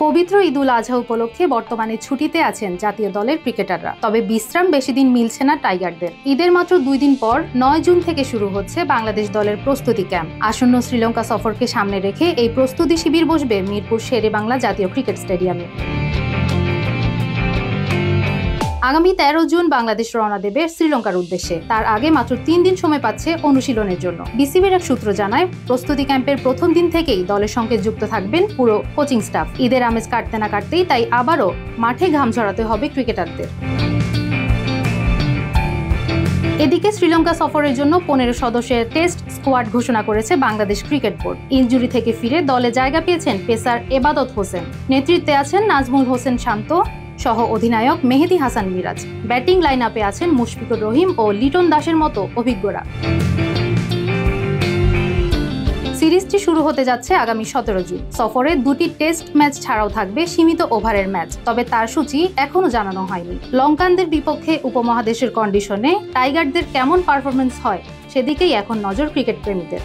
পবিত্র ঈদুল আজহা উপলক্ষে বর্তমানে ছুটিতে আছেন জাতীয় দলের ক্রিকেটাররা। তবে বিশ্রাম বেশি দিন মিলছে না টাইগারদের। ঈদের মাত্র 2 দিন পর 9 জুন থেকে শুরু হচ্ছে বাংলাদেশ দলের প্রস্তুতি ক্যাম্প। আসন্ন শ্রীলঙ্কা সফরকে সামনে রেখে এই প্রস্তুতি শিবির বসবে মিরপুর শেরেবাংলা জাতীয় ক্রিকেট স্টেডিয়ামে। আগামী 13 জুন বাংলাদেশ রওনা দেবে শ্রীলঙ্কার উদ্দেশ্যে। তার আগে মাত্র 3 দিন সময় পাচ্ছে অনুশীলনের জন্য। বিসিবির এক সূত্র জানায়, প্রস্তুতি ক্যাম্পের প্রথম দিন থেকেই দলের সঙ্গে যুক্ত থাকবেন পুরো কোচিং স্টাফ। ঈদের আমেজ কাটতে না কাটতেই তাই আবারও মাঠে ঘাম ঝরাতে হবে ক্রিকেটারদের। এদিকে শ্রীলঙ্কা সফরের জন্য 15 সদস্যের টেস্ট স্কোয়াড ঘোষণা করেছে বাংলাদেশ ক্রিকেট বোর্ড। ইনজুরি থেকে ফিরে দলে জায়গা পেয়েছেন পেসার এবাদত হোসেন। নেতৃত্বে আছেন নাজমুল হোসেন শান্ত সহ অধিনায়ক মেহেদী হাসান মিরাজ। ব্যাটিং লাইন আপে আছেন মুশফিকুর রহিম ও লিটন দাসের মতো অভিজ্ঞরা। সিরিজটি শুরু হতে যাচ্ছে আগামী 17 জুন। সফরে 2টি টেস্ট ম্যাচ ছাড়াও থাকবে সীমিত ওভারের ম্যাচ। তবে তার সূচি এখনো জানানো হয়নি। লঙ্কানদের বিপক্ষে উপমহাদেশের কন্ডিশনে টাইগারদের কেমন পারফরমেন্স হয় সেদিকেই এখন নজর ক্রিকেট প্রেমীদের।